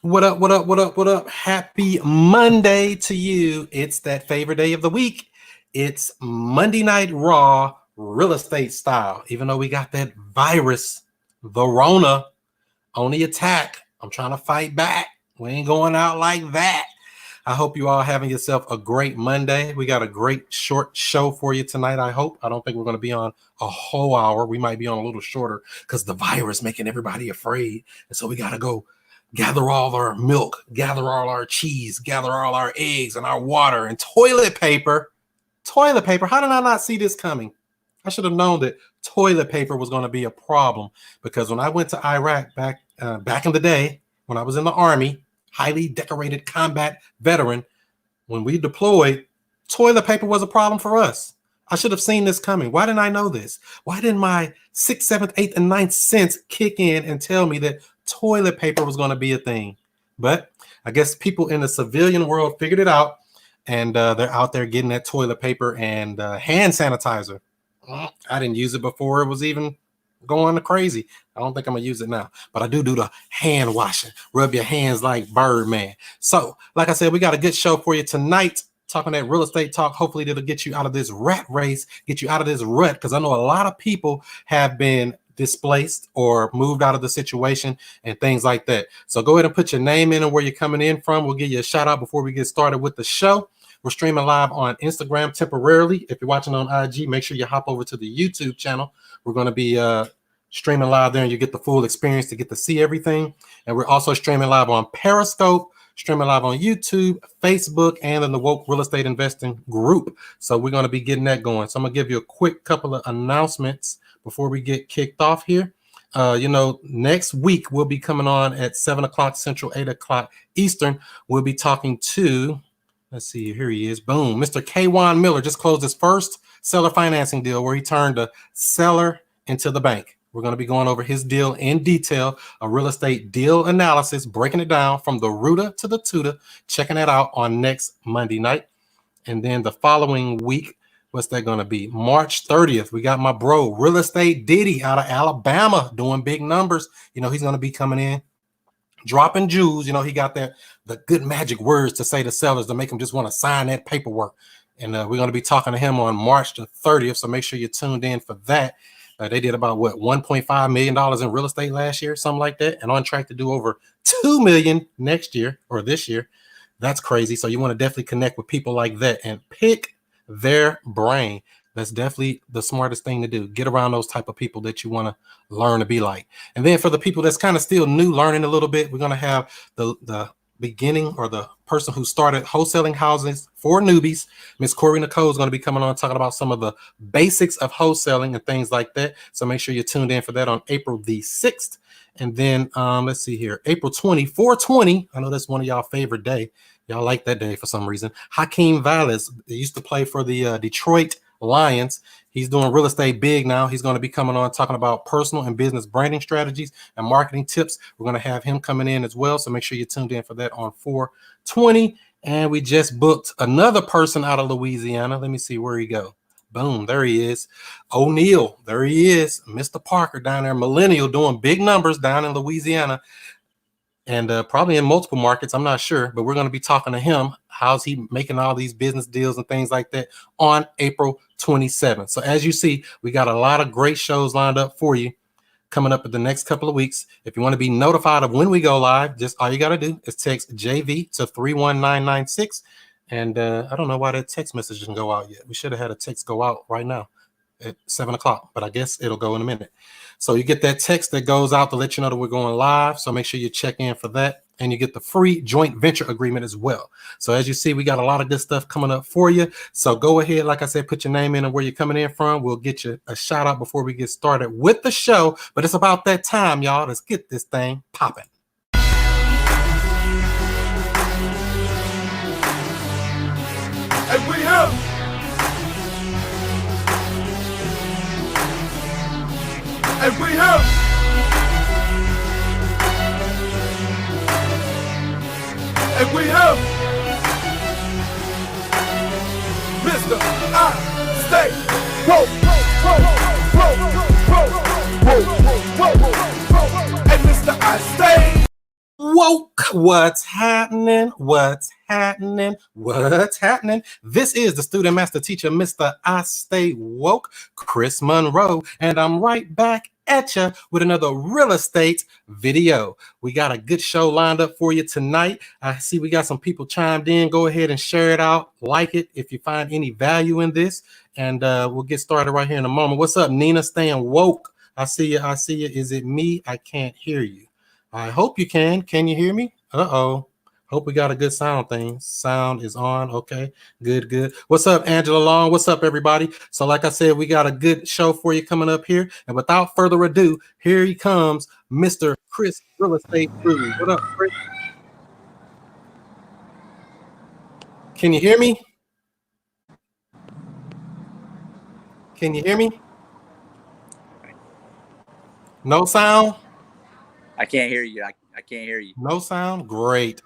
What up, what up, what up, what up? Happy Monday to you. It's that favorite day of the week. It's Monday Night Raw, real estate style. Even though we got that virus, the Rona, on the attack, I'm trying to fight back. We ain't going out like that. I hope you all having yourself a great Monday. We got a great short show for you tonight, I hope. I don't think we're going to be on a whole hour. We might be on a little shorter because the virus making everybody afraid. And so we got to go gather all our milk, gather all our cheese, gather all our eggs and our water and toilet paper. Toilet paper. How did I not see this coming? I should have known that toilet paper was going to be a problem because when I went to Iraq back in the day, when I was in the Army, highly decorated combat veteran, when we deployed, toilet paper was a problem for us. I should have seen this coming. Why didn't I know this? Why didn't my 6th, 7th, 8th, and 9th sense kick in and tell me that toilet paper was going to be a thing? But I guess people in the civilian world figured it out, and they're out there getting that toilet paper and hand sanitizer. I didn't use it before it was even going crazy. I don't think I'm gonna use it now, but I do the hand washing. Rub your hands like Birdman. So, like I said, we got a good show for you tonight. Talking that real estate talk. Hopefully, it'll get you out of this rat race, get you out of this rut, because I know a lot of people have been displaced or moved out of the situation and things like that. So go ahead and put your name in and where you're coming in from. We'll give you a shout out before we get started with the show. We're streaming live on Instagram temporarily. If you're watching on IG, make sure you hop over to the YouTube channel. We're going to be streaming live there, and you get the full experience to get to see everything. And we're also streaming live on Periscope, streaming live on YouTube, Facebook, and in the Woke Real Estate Investing group. So we're going to be getting that going. So I'm going to give you a quick couple of announcements before we get kicked off here. Next week we'll be coming on at 7 o'clock Central, 8 o'clock Eastern. We'll be talking to, let's see, here he is. Boom. Mr. Kwan Miller just closed his first seller financing deal where he turned a seller into the bank. We're going to be going over his deal in detail, a real estate deal analysis, breaking it down from the rooter to the tutor, checking that out on next Monday night. And then the following week, what's that going to be? March 30th, we got my bro, Real Estate Diddy out of Alabama doing big numbers. He's going to be coming in, dropping jewels. He got the good magic words to say to sellers to make them just want to sign that paperwork. And we're going to be talking to him on March the 30th. So make sure you're tuned in for that. They did about $1.5 million in real estate last year, something like that, and on track to do over $2 million next year or this year. That's crazy. So you want to definitely connect with people like that and pick their brain. That's definitely the smartest thing to do. Get around those type of people that you want to learn to be like. And then for the people that's kind of still new, learning a little bit, we're going to have the beginning or the person who started wholesaling houses for newbies. Miss Corey Nicole is going to be coming on talking about some of the basics of wholesaling and things like that. So make sure you're tuned in for that on April the 6th. And then let's see here, April 20, 420. I know that's one of y'all favorite day. Y'all like that day for some reason. Hakeem Valles used to play for the Detroit Lions. He's doing real estate big now. He's going to be coming on talking about personal and business branding strategies and marketing tips. We're going to have him coming in as well. So make sure you're tuned in for that on 420. And we just booked another person out of Louisiana. Let me see where he go. Boom, there he is. O'Neal, there he is. Mr. Parker down there, millennial, doing big numbers down in Louisiana. And probably in multiple markets, I'm not sure, but we're going to be talking to him. How's he making all these business deals and things like that on April 27th. So as you see, we got a lot of great shows lined up for you coming up in the next couple of weeks. If you want to be notified of when we go live, just all you got to do is text JV to 31996. And I don't know why that text message didn't go out yet. We should have had a text go out right now at 7 o'clock, but I guess it'll go in a minute. So you get that text that goes out to let you know that we're going live. So make sure you check in for that. And you get the free joint venture agreement as well. So as you see, we got a lot of good stuff coming up for you. So go ahead, like I said, put your name in and where you're coming in from. We'll get you a shout out before we get started with the show. But it's about that time, y'all. Let's get this thing popping. And we have Mr. I Stay. Whoa, and Mr. I Stay. woke. What's happening? What's happening? What's happening? This is the student master teacher, Mr. I Stay Woke, Chris Monroe, and I'm right back at you with another real estate video. We got a good show lined up for you tonight. I see we got some people chimed in. Go ahead and share it out, like it if you find any value in this, and we'll get started right here in a moment. What's up, Nina? Staying woke. I see you. I see you. Is it me? I can't hear you. I hope you can. Can you hear me? Uh-oh. Hope we got a good sound thing. Sound is on. Okay. Good, good. What's up, Angela Long? What's up, everybody? So like I said, we got a good show for you coming up here. And without further ado, here he comes, Mr. Chris Real Estate Rood. What up, Chris? Can you hear me? Can you hear me? No sound? I can't hear you. I can't hear you. No sound? Great.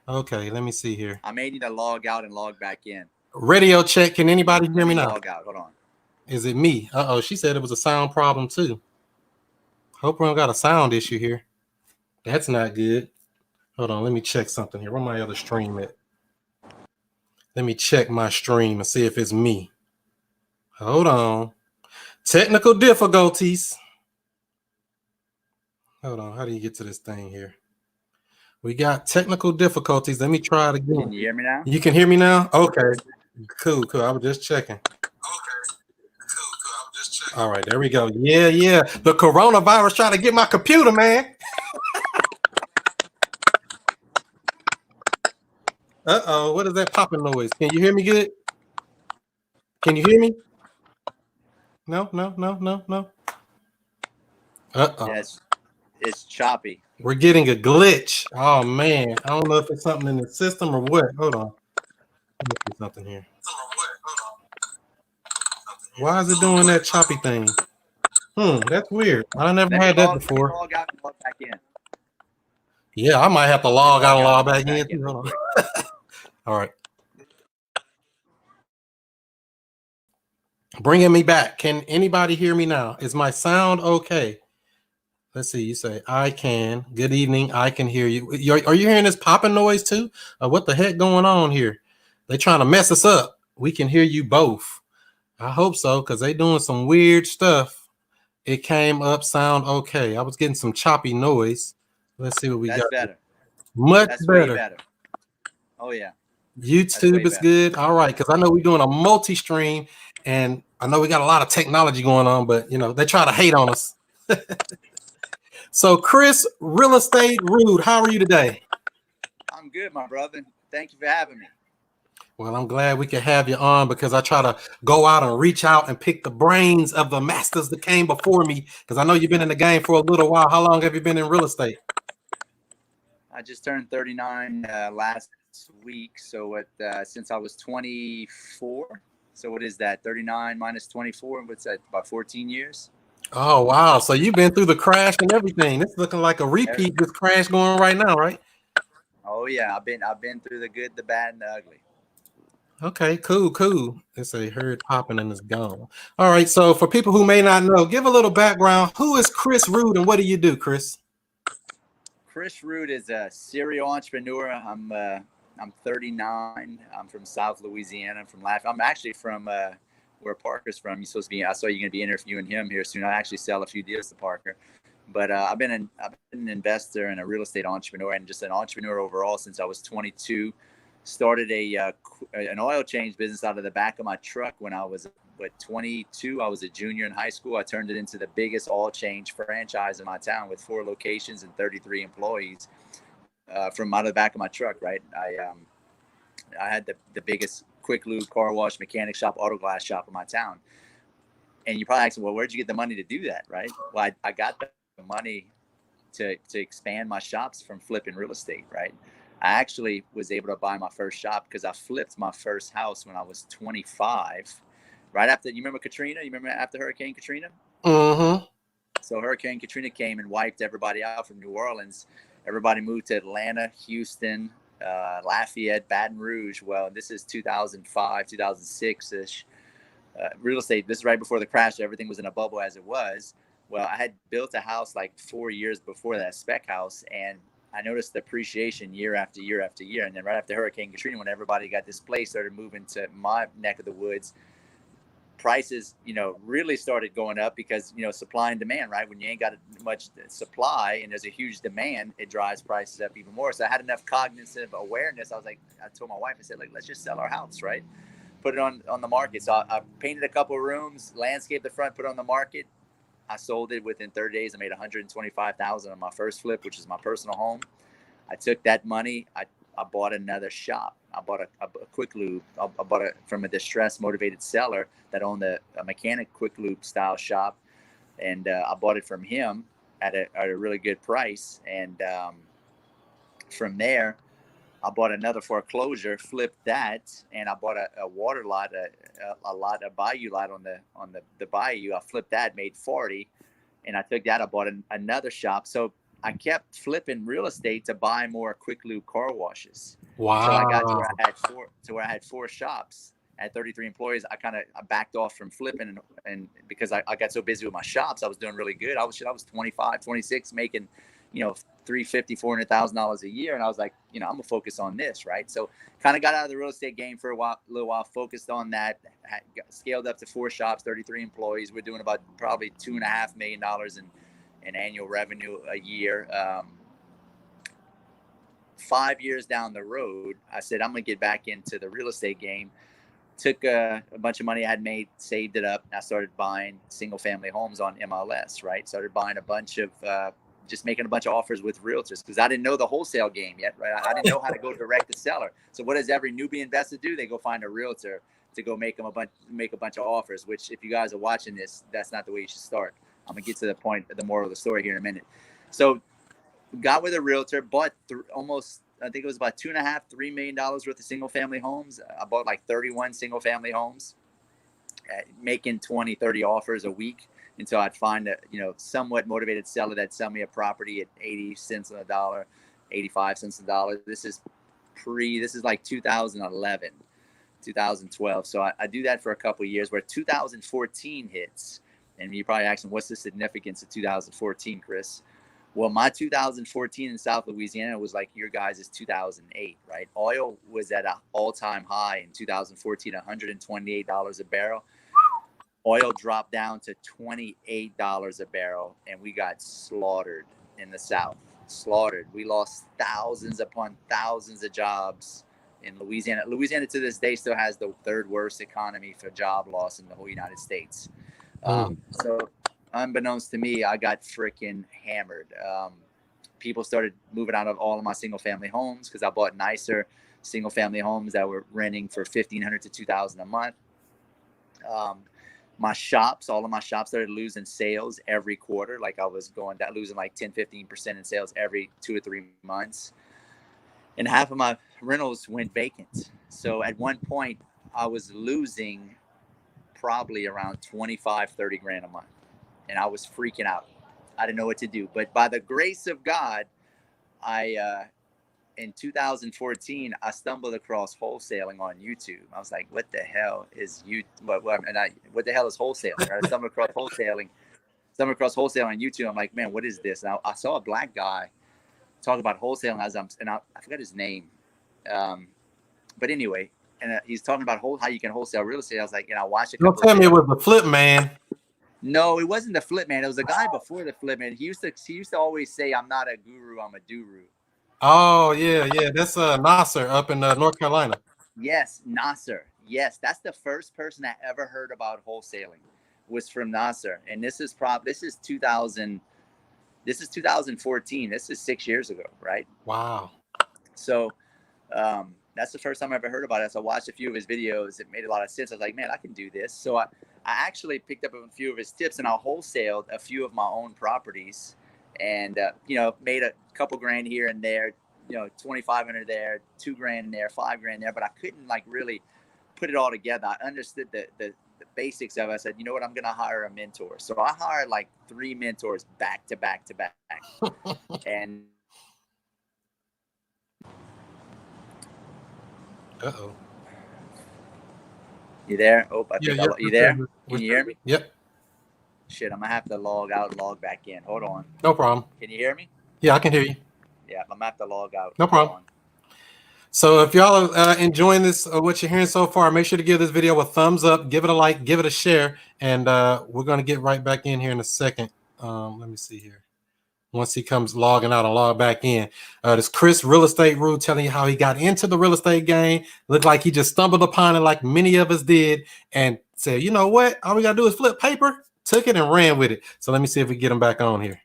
Okay, let me see here. I may need to log out and log back in. Radio check. Can anybody hear me now? Log out. Hold on. Is it me? Uh-oh, she said it was a sound problem too. Hope we don't got a sound issue here. That's not good. Hold on, let me check something here. Where my other stream at? Let me check my stream and see if it's me. Hold on. Technical difficulties. Hold on, how do you get to this thing here? We got technical difficulties. Let me try it again. Can you hear me now? You can hear me now? Okay. Cool, cool. I was just checking. All right, there we go. Yeah, yeah. The coronavirus trying to get my computer, man. Uh-oh, what is that popping noise? Can you hear me good? Can you hear me? No. Uh-oh. Yes, it's choppy. We're getting a glitch. Oh, man. I don't know if it's something in the system or what. Hold on. Let me see something here. Why is it doing that choppy thing? That's weird. I never had that before. Log out and log back in. Yeah, I might have to log out and log back in. Hold on. All right. Bringing me back. Can anybody hear me now? Is my sound okay? Let's see. You say, I can. Good evening. I can hear you. Are you hearing this popping noise too? What the heck going on here? They trying to mess us up. We can hear you both. I hope so, because they doing some weird stuff. It came up sound okay. I was getting some choppy noise. Let's see what we got. That's better. Much That's better. way better. Oh, yeah. YouTube is good. All right, because I know we're doing a multi-stream, and I know we got a lot of technology going on, but, you know, they try to hate on us. So, Chris, Real Estate Rood, how are you today? I'm good, my brother. Thank you for having me. Well, I'm glad we could have you on because I try to go out and reach out and pick the brains of the masters that came before me, because I know you've been in the game for a little while. How long have you been in real estate? I just turned 39 last week. So since I was 24. So what is that? 39 minus 24. What's that? About 14 years. Oh, wow. So you've been through the crash and everything. It's looking like a repeat. This crash going right now, right? Oh, yeah. I've been through the good, the bad, and the ugly. Okay, cool. It's a heard popping and it's gone. All right. So for people who may not know, give a little background. Who is Chris Rood and what do you do, Chris? Chris Rood is a serial entrepreneur. I'm 39. I'm from South Louisiana. I'm from Lafayette. I'm actually from where Parker's from. You're supposed to be. I saw you're going to be interviewing him here soon. I actually sell a few deals to Parker, but I've been an investor and a real estate entrepreneur and just an entrepreneur overall since I was 22. Started an oil change business out of the back of my truck when I was 22. I was a junior in high school. I turned it into the biggest oil change franchise in my town with 4 locations and 33 employees from out of the back of my truck. Right, I had the biggest quick lube, car wash, mechanic shop, auto glass shop in my town. And you probably ask me, well, where'd you get the money to do that? Right. Well, I got the money to expand my shops from flipping real estate. Right. I actually was able to buy my first shop because I flipped my first house when I was 25. Right after, you remember Katrina? You remember after Hurricane Katrina? Mm-hmm. So Hurricane Katrina came and wiped everybody out from New Orleans. Everybody moved to Atlanta, Houston, Lafayette, Baton Rouge. Well, this is 2005, 2006-ish. Real estate, this is right before the crash. Everything was in a bubble as it was. Well, I had built a house like 4 years before that, spec house, and I noticed the appreciation year after year after year. And then right after Hurricane Katrina, when everybody got displaced, started moving to my neck of the woods, prices, really started going up because, supply and demand, right? When you ain't got much supply and there's a huge demand, it drives prices up even more. So I had enough cognitive awareness. I told my wife, I said, like, let's just sell our house, right? Put it on the market. So I painted a couple of rooms, landscaped the front, put it on the market. I sold it within 30 days. I made $125,000 on my first flip, which is my personal home. I took that money. I bought another shop. I bought a quick lube. I bought it from a distressed, motivated seller that owned a mechanic quick lube style shop, and I bought it from him at a really good price. And from there, I bought another foreclosure, flipped that, and I bought a water lot, a bayou lot on the bayou. I flipped that, made 40, and I took that. I bought another shop. So I kept flipping real estate to buy more quick lube car washes. Wow. So I got to where I had four shops at 33 employees. I backed off from flipping and because I got so busy with my shops, I was doing really good. I was 25, 26, making, $350,000, $400,000 a year. And I was like, I'm gonna focus on this. Right. So kind of got out of the real estate game for a little while, focused on that, scaled up to 4 shops, 33 employees. We're doing about probably $2.5 million in annual revenue a year. 5 years down the road, I said, I'm going to get back into the real estate game. Took a bunch of money I had made, saved it up. And I started buying single family homes on MLS, right? Started buying a bunch of, just making a bunch of offers with realtors because I didn't know the wholesale game yet, right? I didn't know how to go direct to seller. So what does every newbie investor do? They go find a realtor to go make a bunch of offers, which if you guys are watching this, that's not the way you should start. I'm gonna get to the point, the moral of the story here in a minute. So got with a realtor, bought almost, I think it was about $2.5–3 million worth of single family homes. I bought like 31 single family homes, making 20–30 offers a week until I'd find a somewhat motivated seller that sell me a property at 80 cents on the dollar, 85 cents on the dollar. This is like 2011, 2012. So I do that for a couple of years. Where 2014 hits, and you're probably asking, what's the significance of 2014, Chris? Well, my 2014 in South Louisiana was like your guys' 2008, right? Oil was at an all-time high in 2014, $128 a barrel. Oil dropped down to $28 a barrel, and we got slaughtered in the South. Slaughtered. We lost thousands upon thousands of jobs in Louisiana. Louisiana to this day still has the 3rd worst economy for job loss in the whole United States. So unbeknownst to me, I got freaking hammered. People started moving out of all of my single family homes because I bought nicer single family homes that were renting for $1,500 to $2,000 a month. All of my shops started losing sales every quarter. Like I was losing like 10–15% in sales every 2 or 3 months. And half of my rentals went vacant. So at one point I was losing probably around 25–30 grand a month. And I was freaking out. I didn't know what to do. But by the grace of God, in 2014, I stumbled across wholesaling on YouTube. I was like, what the hell is what the hell is wholesaling? I stumbled across wholesaling on YouTube. I'm like, man, what is this? And I saw a black guy talk about wholesaling I forgot his name. But anyway, and he's talking about how you can wholesale real estate. I was like, I watched it. Don't tell me it was the flip man. No, it wasn't the flip man. It was a guy before the flip man. He used to always say, I'm not a guru, I'm a duru. Oh yeah. That's Nasser up in North Carolina. Yes, Nasser. Yes, that's the first person I ever heard about wholesaling was from Nasser. And this is 2000. This is 2014. This is 6 years ago, right? Wow. So that's the first time I ever heard about it. So I watched a few of his videos. It made a lot of sense. I was like, man, I can do this. So I actually picked up a few of his tips and I wholesaled a few of my own properties and, made a couple grand here and there, $2,500 there, $2,000 there, $5,000 there, but I couldn't really put it all together. I understood the basics of it. I said, you know what, I'm going to hire a mentor. So I hired like 3 mentors back to back to back. And uh-oh. You there? Oh, you there? Can you hear me? Yep. Shit, I'm gonna have to log out, log back in. Hold on. No problem. Can you hear me? Yeah, I can hear you. Yeah, I'm gonna have to log out. No problem. So if y'all are enjoying this, what you're hearing so far, make sure to give this video a thumbs up, give it a like, give it a share, and we're going to get right back in here in a second. Let me see here. Once he comes logging out and log back in, this Chris Real Estate Rood telling you how he got into the real estate game. Looked like he just stumbled upon it like many of us did and said, you know what? All we got to do is flip paper, took it and ran with it. So let me see if we get him back on here.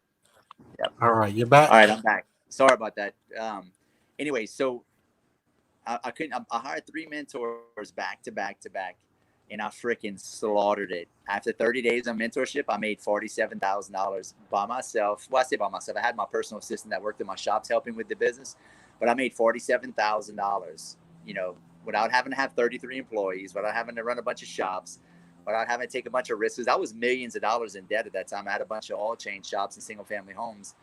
Yep. All right, you're back. All right, I'm back. Sorry about that. Anyway, so I couldn't. I hired 3 mentors back to back to back, and I freaking slaughtered it. After 30 days of mentorship, I made $47,000 by myself. Well, I say by myself. I had my personal assistant that worked in my shops helping with the business, but I made $47,000. You know, without having to have 33 employees, without having to run a bunch of shops, without having to take a bunch of risks. I was millions of dollars in debt at that time. I had a bunch of oil change shops and single family homes.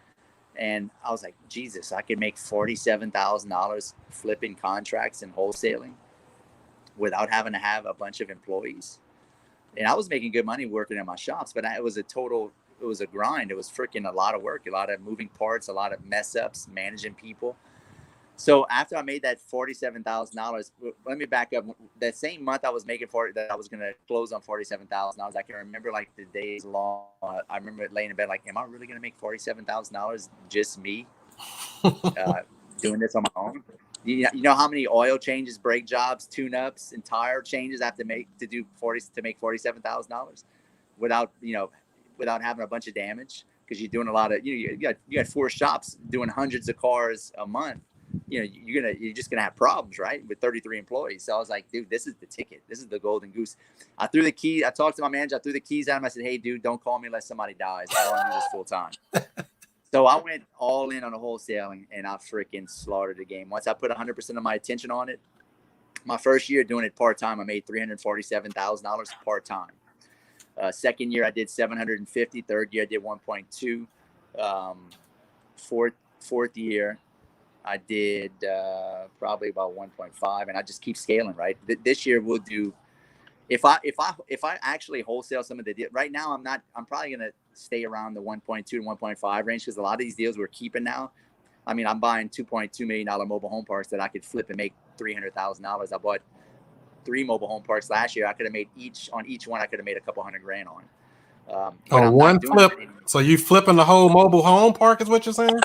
And I was like, Jesus, I could make $47,000 flipping contracts and wholesaling without having to have a bunch of employees. And I was making good money working in my shops, but it was a grind. It was freaking a lot of work, a lot of moving parts, a lot of mess ups, managing people. So after I made that $47,000, let me back up. That same month I was making that I was going to close on $47,000. I can remember like the days long. I remember laying in bed like, am I really going to make $47,000 just me doing this on my own? You know how many oil changes, brake jobs, tune-ups, and tire changes I have to make to make $47,000 without having a bunch of damage, because you're doing a lot of you got 4 shops doing hundreds of cars a month. You're just gonna have problems, right, with 33 employees. So I was like, dude, this is the ticket. This is the golden goose. I threw the key. I talked to my manager. I threw the keys at him. I said, hey, dude, don't call me unless somebody dies. I don't want to do this full time. So I went all in on the wholesaling, and I freaking slaughtered the game. Once I put 100% of my attention on it, my first year doing it part time, I made $347,000 part time. Second year I did 750. Third year I did 1.2. Fourth year I did probably about 1.5, and I just keep scaling. Right, this year we'll do. If I actually wholesale some of the deals right now, I'm probably gonna stay around the 1.2 to 1.5 range, because a lot of these deals we're keeping now. I mean, I'm buying $2.2 million mobile home parks that I could flip and make $300,000. I bought 3 mobile home parks last year. I could have made on each one. I could have made a couple $100,000 on. On one flip. So you flipping the whole mobile home park is what you're saying?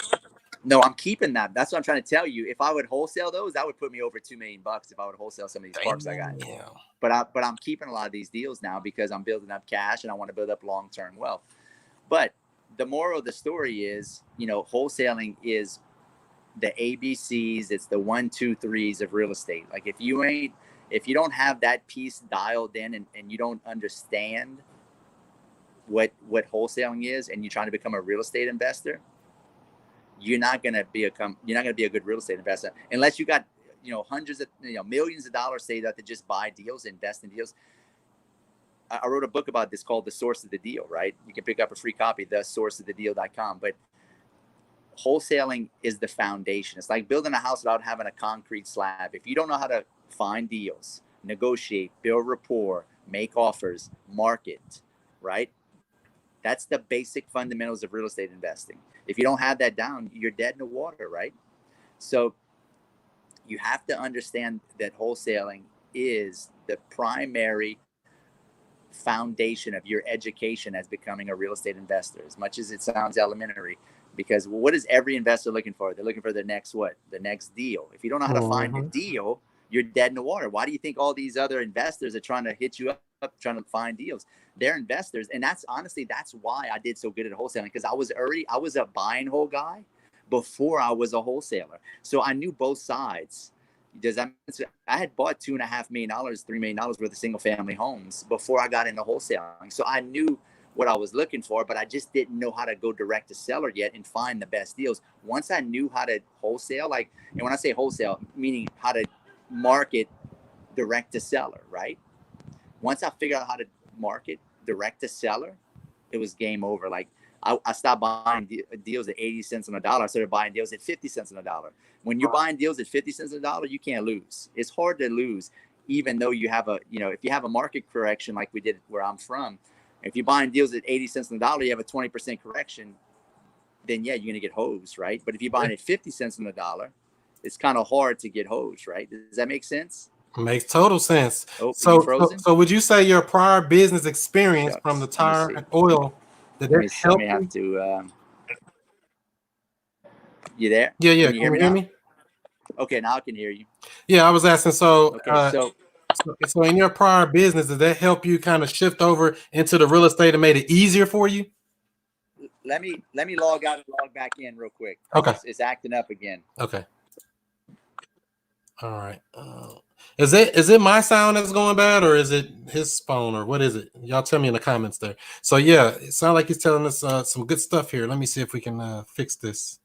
No, I'm keeping that. That's what I'm trying to tell you. If I would wholesale those, that would put me over $2 million if I would wholesale some of these parks I got. Yeah. But I'm keeping a lot of these deals now because I'm building up cash and I want to build up long-term wealth. But the moral of the story is, wholesaling is the ABCs. It's the 1, 2, 3s of real estate. Like if you don't have that piece dialed in and you don't understand what wholesaling is, and you're trying to become a real estate investor, you're not going to be a good real estate investor unless you got, hundreds of, millions of dollars saved up to just buy deals, invest in deals. I wrote a book about this called The Source of the Deal, right? You can pick up a free copy, thesourceofthedeal.com. But wholesaling is the foundation. It's like building a house without having a concrete slab. If you don't know how to find deals, negotiate, build rapport, make offers, market, right? That's the basic fundamentals of real estate investing. If you don't have that down, you're dead in the water, right? So you have to understand that wholesaling is the primary foundation of your education as becoming a real estate investor, as much as it sounds elementary. Because what is every investor looking for? They're looking for the next what? The next deal. If you don't know how to find a deal, you're dead in the water. Why do you think all these other investors are trying to hit you up trying to find deals? They're investors. And that's why I did so good at wholesaling, because I was a buy and hold guy before I was a wholesaler. So I knew both sides. I had bought $2.5 million, $3 million worth of single family homes before I got into wholesaling. So I knew what I was looking for, but I just didn't know how to go direct to seller yet and find the best deals. Once I knew how to wholesale, and when I say wholesale, meaning how to market direct to seller, right? Once I figured out how to market direct to seller, it was game over. Like I stopped buying deals at 80 cents on the dollar. I started buying deals at 50 cents on the dollar. When you're buying deals at 50 cents on the dollar, you can't lose. It's hard to lose, even though you have if you have a market correction like we did where I'm from. If you're buying deals at 80 cents on the dollar, you have a 20% correction. then yeah, you're going to get hosed, right? But if you're buying at 50 cents on the dollar, it's kind of hard to get hosed, right? Does that make sense? Makes total sense. Oh, are you So, frozen? would you say your prior business experience from the Shucks. Let me tire see. and oil, did Let that me see. I help may you? have to. You there? Yeah, yeah. Can you hear me hear now? me? Okay, now I can hear you. Yeah, I was asking. So, Okay, so so in your prior business, did that help you kind of shift over into the real estate and made it easier for you? let me log out and log back in real quick. Okay. It's acting up again. Okay. All right. Is it my sound that's going bad, or is it his phone, or what is it? Y'all tell me in the comments there. So yeah, it sounds like he's telling us some good stuff here. Let me see if we can fix this.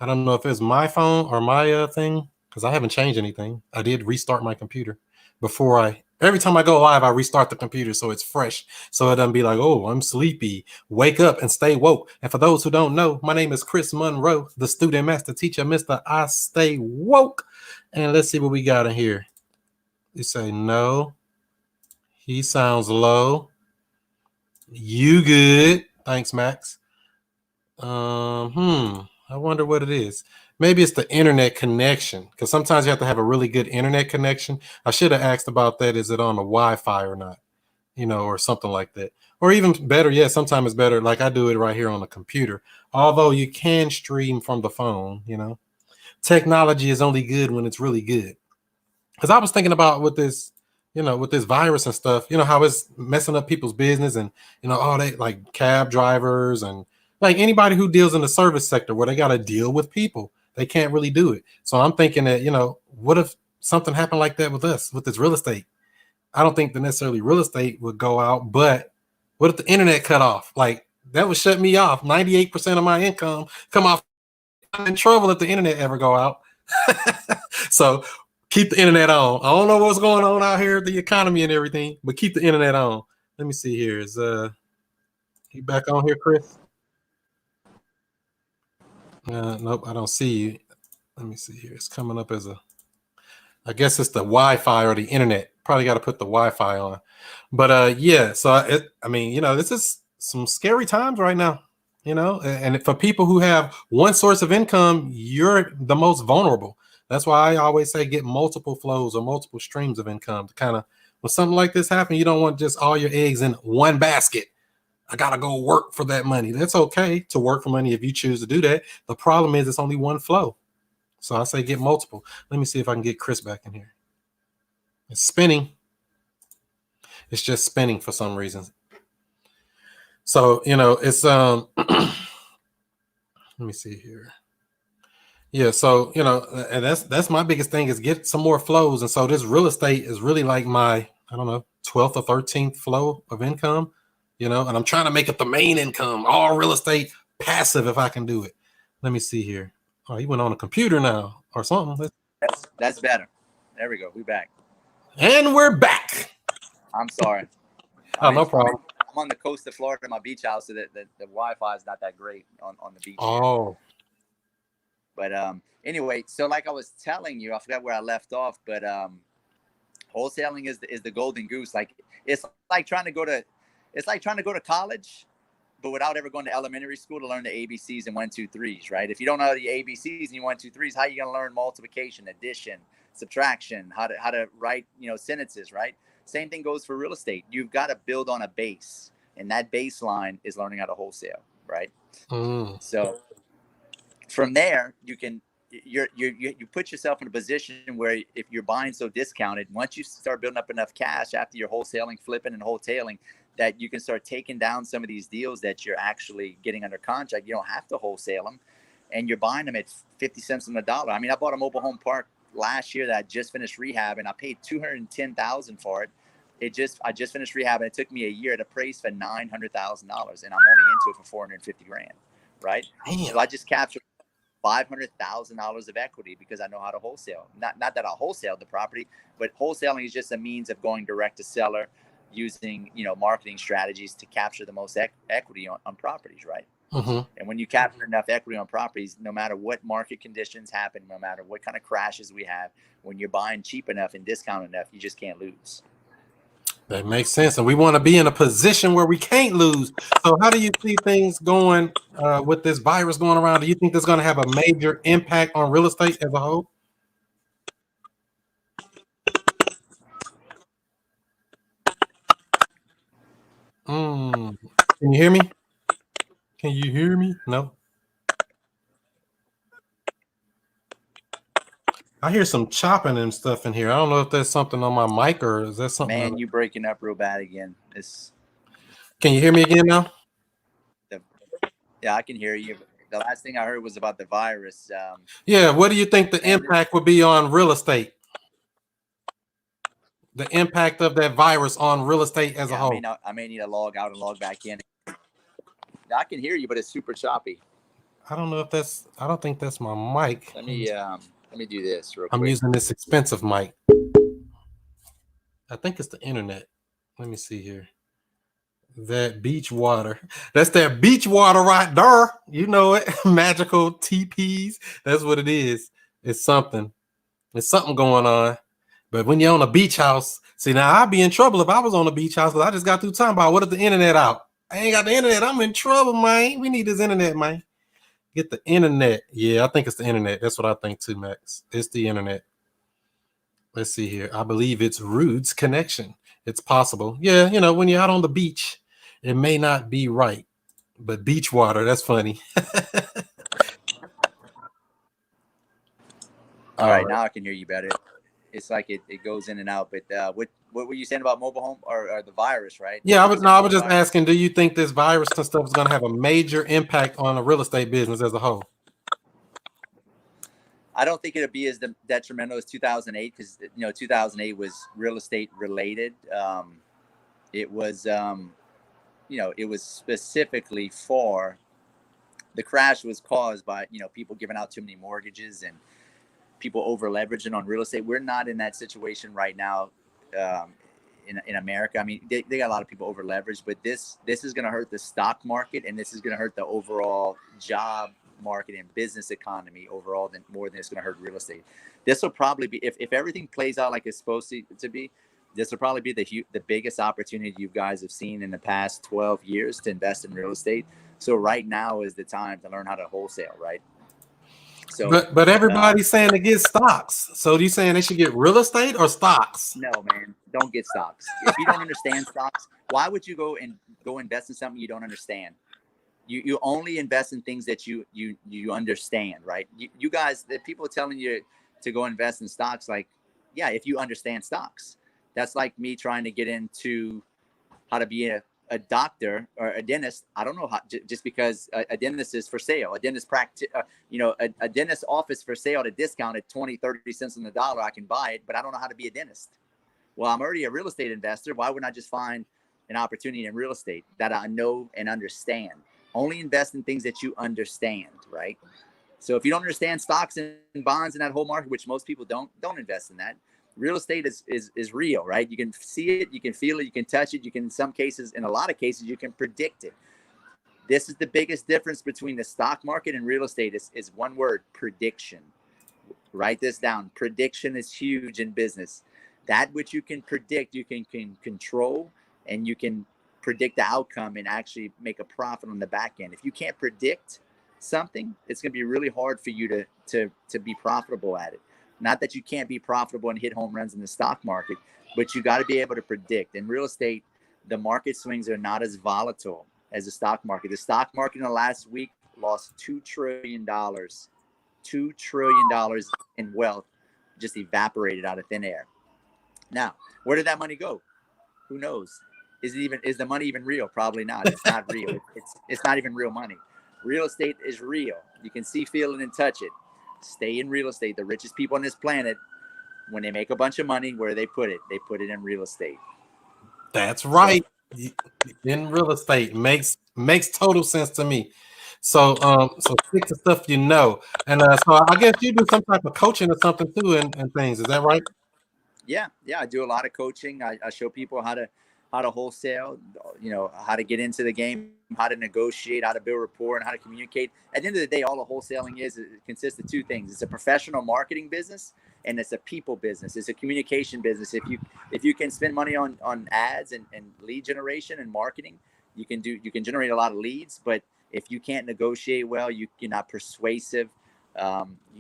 I don't know if it's my phone or my thing, because I haven't changed anything. I did restart my computer before every time I go live, I restart the computer so it's fresh. So it doesn't be like, oh, I'm sleepy. Wake up and stay woke. And for those who don't know, my name is Chris Monroe, the student master teacher, Mr. I Stay Woke. And let's see what we got in here. You say no. He sounds low. You good. Thanks, Max. I wonder what it is. Maybe it's the internet connection, because sometimes you have to have a really good internet connection. I should have asked about that. Is it on the Wi-Fi or not? Or something like that. Or even better, yeah, sometimes it's better. Like I do it right here on the computer. Although you can stream from the phone, technology is only good when it's really good. Because I was thinking about with this, with this virus and stuff, how it's messing up people's business, and all they like cab drivers and like anybody who deals in the service sector where they got to deal with people. They can't really do it. So I'm thinking that, what if something happened like that with us, with this real estate? I don't think that necessarily real estate would go out, but what if the internet cut off? Like that would shut me off. 98% of my income come off. I'm in trouble if the internet ever go out. So keep the internet on. I don't know what's going on out here, the economy and everything, but keep the internet on. Let me see here. Is you back on here, Chris? Nope, I don't see you. Let me see here. It's coming up as I guess it's the Wi-Fi or the internet. Probably got to put the Wi-Fi on. But yeah, so this is some scary times right now. And for people who have one source of income, you're the most vulnerable. That's why I always say get multiple flows or multiple streams of income to kind of, when something like this happens, you don't want just all your eggs in one basket. I got to go work for that money. That's okay to work for money if you choose to do that. The problem is it's only one flow. So I say get multiple. Let me see if I can get Chris back in here. It's spinning. It's just spinning for some reason. So, it's let me see here. Yeah, so and that's my biggest thing is get some more flows. And so this real estate is really like my, I don't know, 12th or 13th flow of income, and I'm trying to make it the main income, all real estate passive if I can do it. Let me see here. Oh, he went on a computer now or something. That's better. There we go. We back. And we're back. I'm sorry. Oh, no problem. I'm on the coast of Florida, my beach house, so that the Wi-Fi is not that great on the beach. Oh. Here. But anyway, so like I was telling you, I forgot where I left off, but wholesaling is the golden goose. Like it's like trying to go to college, but without ever going to elementary school to learn the ABCs and 1, 2, 3s, right? If you don't know the ABCs and you 1, 2, 3s, how are you going to learn multiplication, addition, subtraction, how to write, sentences, right? Same thing goes for real estate. You've got to build on a base, and that baseline is learning how to wholesale, right? So from there, you put yourself in a position where if you're buying so discounted, once you start building up enough cash after you're wholesaling, flipping, and wholesaling, that you can start taking down some of these deals that you're actually getting under contract. You don't have to wholesale them, and you're buying them at 50 cents on the dollar. I mean, I bought a mobile home park last year that I just finished rehab, and I paid $210,000 for it. I just finished rehab, and it took me a year to appraise for $900,000, and I'm only into it for $450,000, right? Damn. So I just captured $500,000 of equity because I know how to wholesale. Not that I wholesale the property, but wholesaling is just a means of going direct to seller, using marketing strategies to capture the most equity on properties, right? Mm-hmm. And when you capture enough equity on properties, no matter what market conditions happen, no matter what kind of crashes we have, when you're buying cheap enough and discount enough, you just can't lose. That makes sense. And we want to be in a position where we can't lose. So how do you see things going with this virus going around? Do you think that's going to have a major impact on real estate as a whole? Can you hear me? Can you hear me? No. I hear some chopping and stuff in here. I don't know if there's something on my mic or is that something? Man, you breaking up real bad again. Can you hear me again now? Yeah, I can hear you. The last thing I heard was about the virus. Yeah. What do you think the impact would be on real estate? The impact of that virus on real estate as a whole. I may need to log out and log back in. I can hear you, but it's super choppy. I don't know if that's. I don't think that's my mic. Let me do this real quick. I'm using this expensive mic. I think it's the internet. Let me see here. That beach water. That's that beach water right there. You know it. Magical TPs. That's what it is. It's something. It's something going on. But when you're on a beach house, see, now I'd be in trouble if I was on a beach house because I just got through talking about what if the internet out? I ain't got the internet. I'm in trouble, man. We need this internet, man. Get the internet. Yeah, I think it's the internet. That's what I think too, Max. It's the internet. Let's see here. I believe it's Rood's connection. It's possible. Yeah, you know, when you're out on the beach, it may not be right. But beach water, that's funny. All right, now I can hear you better. It's like it goes in and out. But what were you saying about mobile home or the virus, right? Yeah, I was just asking, do you think this virus and stuff is going to have a major impact on the real estate business as a whole? I don't think it'll be as detrimental as 2008 because 2008 was real estate related. It was it was specifically for the crash was caused by people giving out too many mortgages and people over leveraging on real estate. We're not in that situation right now in America. I mean, they got a lot of people over leveraged, but this is going to hurt the stock market and this is going to hurt the overall job market and business economy overall more than it's going to hurt real estate. This will probably be if everything plays out like it's supposed to be. This will probably be the biggest opportunity you guys have seen in the past 12 years to invest in real estate. So right now is the time to learn how to wholesale, right? So, but everybody's saying to get stocks. So you saying they should get real estate or stocks? No, man, don't get stocks. If you don't understand stocks, why would you go invest in something you don't understand? You only invest in things that you understand, right? You guys, the people are telling you to go invest in stocks, like, yeah, if you understand stocks. That's like me trying to get into how to be a doctor or a dentist. I don't know how, just because a dentist is for sale, a dentist a dentist office for sale at a discount at 20, 30 cents on the dollar. I can buy it, but I don't know how to be a dentist. Well, I'm already a real estate investor. Why wouldn't I just find an opportunity in real estate that I know and understand? Only invest in things that you understand, right? So if you don't understand stocks and bonds in that whole market, which most people don't invest in that. Real estate is real, right? You can see it, you can feel it, you can touch it, you can, in a lot of cases, you can predict it. This is the biggest difference between the stock market and real estate is one word: prediction. Write this down. Prediction is huge in business. That which you can predict, you can control, and you can predict the outcome and actually make a profit on the back end. If you can't predict something, it's going to be really hard for you to be profitable at it. Not that you can't be profitable and hit home runs in the stock market, but you got to be able to predict. In real estate, the market swings are not as volatile as the stock market. The stock market in the last week lost $2 trillion. $2 trillion in wealth just evaporated out of thin air. Now, where did that money go? Who knows? Is the money even real? Probably not. It's not real. It's not even real money. Real estate is real. You can see, feel it, and touch it. Stay in real estate. The richest people on this planet, when they make a bunch of money, where they put it? They put it in real estate. That's right. In real estate makes total sense to me. So stick to stuff you know. And so I guess you do some type of coaching or something too and things. Is that right? Yeah. I do a lot of coaching. I show people how to wholesale, how to get into the game, how to negotiate, how to build rapport, and how to communicate. At the end of the day, all the wholesaling consists of two things. It's a professional marketing business, and it's a people business. It's a communication business. If you can spend money on ads and lead generation and marketing, you can generate a lot of leads. But if you can't negotiate well, you're not persuasive.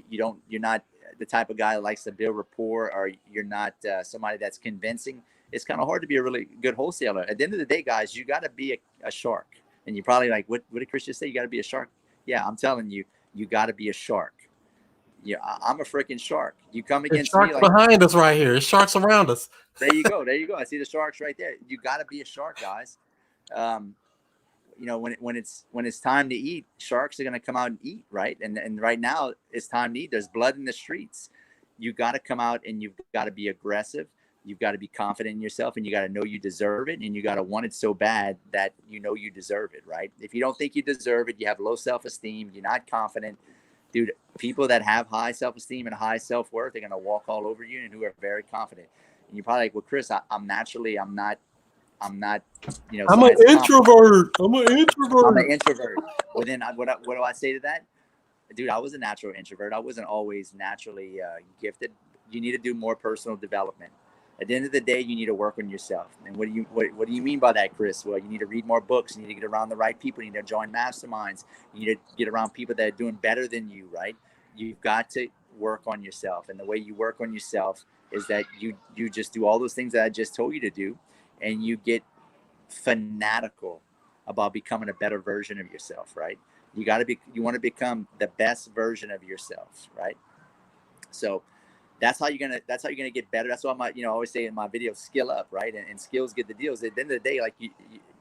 You're not the type of guy that likes to build rapport, or you're not somebody that's convincing. It's kind of hard to be a really good wholesaler. At the end of the day, guys, you got to be a shark. And you're probably like, what did Chris just say? You got to be a shark. Yeah, I'm telling you, you got to be a shark. Yeah, I'm a freaking shark. You come against There's sharks me like behind us right here. There's sharks around us. There you go. I see the sharks right there. You got to be a shark, guys. When it's time to eat, sharks are going to come out and eat, right? And right now it's time to eat. There's blood in the streets. You got to come out and you've got to be aggressive. You've got to be confident in yourself, and you got to know you deserve it, and you got to want it so bad that you know you deserve it, right? If you don't think you deserve it, you have low self-esteem, you're not confident. Dude, people that have high self-esteem and high self-worth, they're going to walk all over you, and who are very confident. And you're probably like, well, Chris, I'm not, I'm an introvert. I'm an introvert. I'm an introvert. Well, then what do I say to that? Dude, I was a natural introvert. I wasn't always naturally gifted. You need to do more personal development. At the end of the day, you need to work on yourself. And what do you mean by that, Chris? Well, you need to read more books. You need to get around the right people. You need to join masterminds. You need to get around people that are doing better than you, right? You've got to work on yourself. And the way you work on yourself is that you just do all those things that I just told you to do, and you get fanatical about becoming a better version of yourself, right? You want to become the best version of yourself, right? So that's how you're gonna get better. That's why I always say in my videos, skill up, right? And skills get the deals. At the end of the day, like you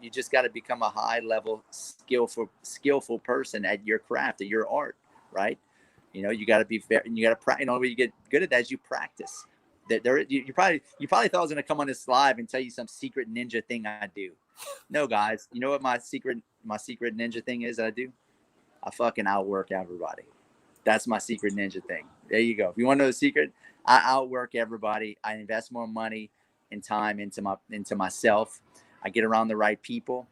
just got to become a high level skillful person at your craft, at your art, right? You got to be fair, and you got to practice. The way you get good at that is you practice. You probably thought I was gonna come on this live and tell you some secret ninja thing I do. No, guys, you know what my secret ninja thing is that I do? I fucking outwork everybody. That's my secret ninja thing. There you go. If you want to know the secret, I outwork everybody. I invest more money and time into myself. I get around the right people.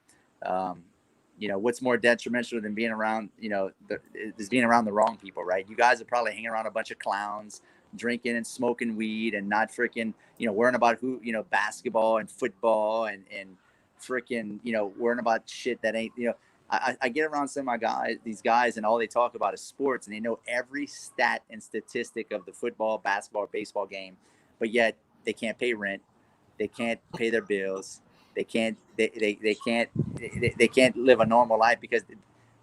What's more detrimental than being around, is being around the wrong people, right? You guys are probably hanging around a bunch of clowns, drinking and smoking weed, and not freaking, worrying about basketball and football and freaking, worrying about shit that ain't, I get around some of these guys, and all they talk about is sports, and they know every stat and statistic of the football, basketball, baseball game, but yet they can't pay rent. They can't pay their bills. They can't live a normal life because